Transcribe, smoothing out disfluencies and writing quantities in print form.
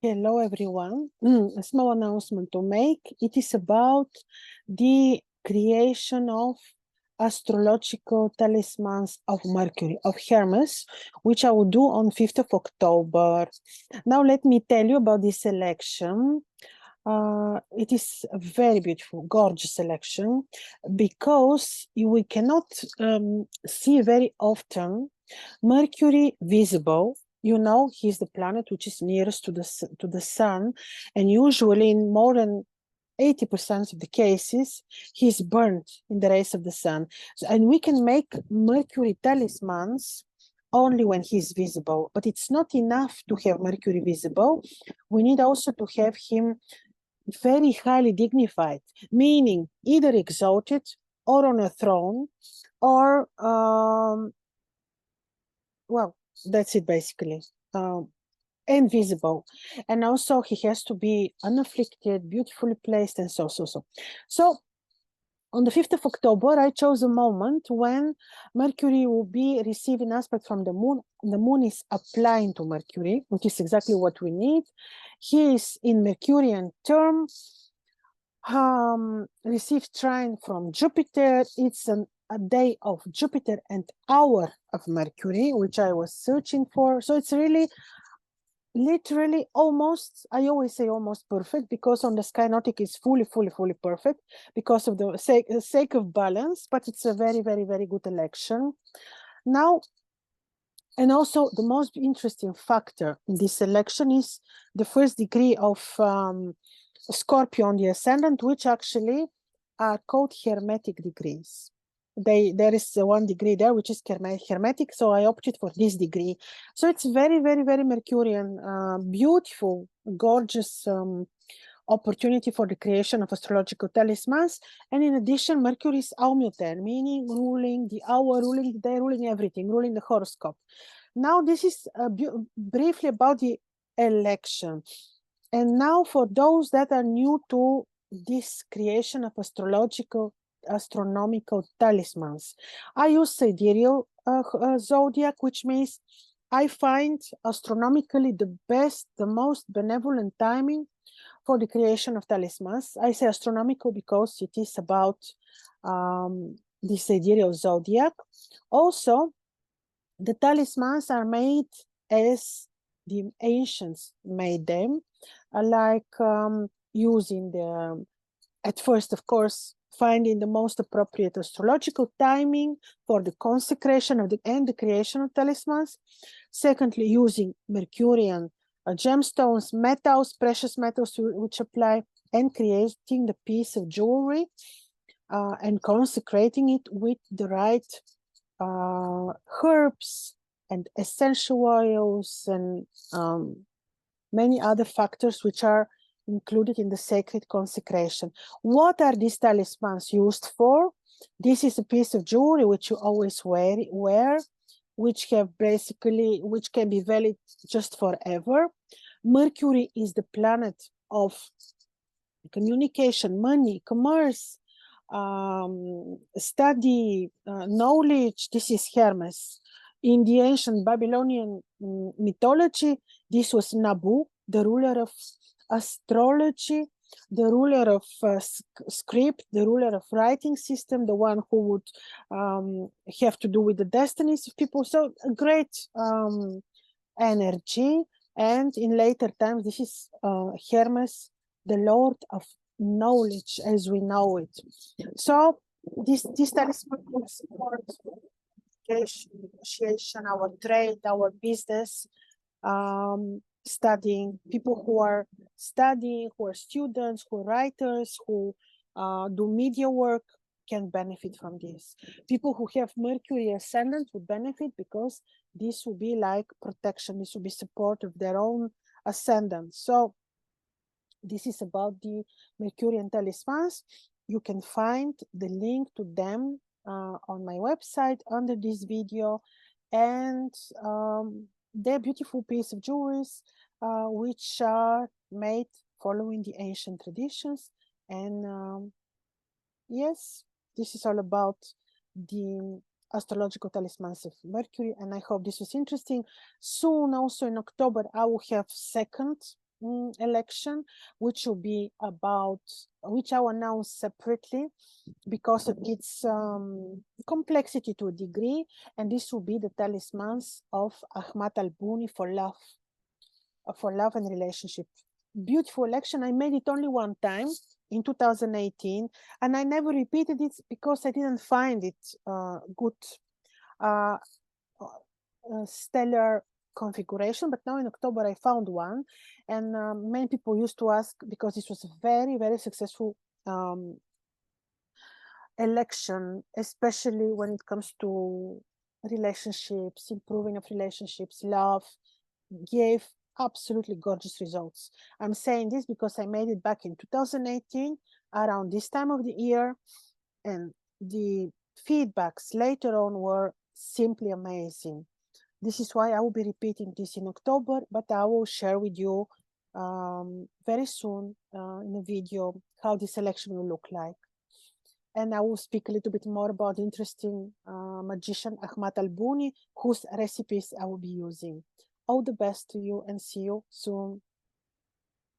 Hello, everyone. A small announcement to make. It is about the creation of astrological talismans of Mercury, of Hermes, which I will do on 5th of October. Now, let me tell you about this selection. It is a very beautiful, gorgeous selection because we cannot see very often Mercury visible. You know, he's the planet which is nearest to the sun, and usually in more than 80% of the cases, he's burnt in the rays of the sun. And we can make Mercury talismans only when he's visible, but it's not enough to have Mercury visible. We need also to have him very highly dignified, meaning either exalted or on a throne, or well, that's it basically. And visible. And also he has to be unafflicted, beautifully placed, and so. So on the 5th of October, I chose a moment when Mercury will be receiving aspect from the moon. The moon is applying to Mercury, which is exactly what we need. He is in Mercurian term, received trine from Jupiter. It's a day of Jupiter and hour of Mercury, which I was searching for. So it's really literally almost, I always say almost perfect, because on the sky nautic is fully perfect because of the sake of balance, but it's a very good election. Now, and also the most interesting factor in this election is the first degree of Scorpio on the ascendant, which actually are called hermetic degrees. There is one degree there which is hermetic, so I opted for this degree. So it's very Mercurian, beautiful, gorgeous opportunity for the creation of astrological talismans. And in addition, Mercury is aumuten, meaning ruling the hour, ruling the day, ruling everything, ruling the horoscope. Now this is briefly about the election. And now for those that are new to this creation of astronomical talismans, I use sidereal zodiac, which means I find astronomically the best, the most benevolent timing for the creation of talismans. I say astronomical because it is about the sidereal zodiac. Also, the talismans are made as the ancients made them, like using the, at first, of course, finding the most appropriate astrological timing for the consecration of and the creation of talismans. Secondly, using Mercurian gemstones, metals, precious metals which apply, and creating the piece of jewelry and consecrating it with the right herbs and essential oils and many other factors which are included in the sacred consecration. What are these talismans used for? This is a piece of jewelry which you always wear, which can be valid just forever. Mercury is the planet of communication, money, commerce, study, knowledge. This is Hermes. In the ancient Babylonian mythology, this was Nabu, the ruler of astrology, the ruler of script, the ruler of writing system, the one who would have to do with the destinies of people. So a great energy. And in later times, this is Hermes, the Lord of knowledge as we know it. So this talisman will support negotiation, our trade, our business, studying, people who are studying, who are students, who are writers, who do media work can benefit from this. People who have Mercury ascendant would benefit because this will be like protection, this will be support of their own ascendant. So this is about the Mercurian talismans. You can find the link to them on my website under this video, and they're beautiful piece of jewelry which are made following the ancient traditions. And yes, this is all about the astrological talismans of Mercury, and I hope this was interesting. Soon, also in October, I will have second election, which will be about, which I will announce separately because of its complexity to a degree, and this will be the Talismans of Ahmad Al-Buni for love and relationship. Beautiful election. I made it only one time in 2018, and I never repeated it because I didn't find it good, stellar configuration. But now in October I found one, and many people used to ask because this was a very, very successful election, especially when it comes to relationships, improving of relationships, love, gave absolutely gorgeous results. I'm saying this because I made it back in 2018, around this time of the year, and the feedbacks later on were simply amazing. This is why I will be repeating this in October, but I will share with you very soon in a video how this election will look like. And I will speak a little bit more about the interesting magician Ahmad Al-Buni, whose recipes I will be using. All the best to you, and see you soon.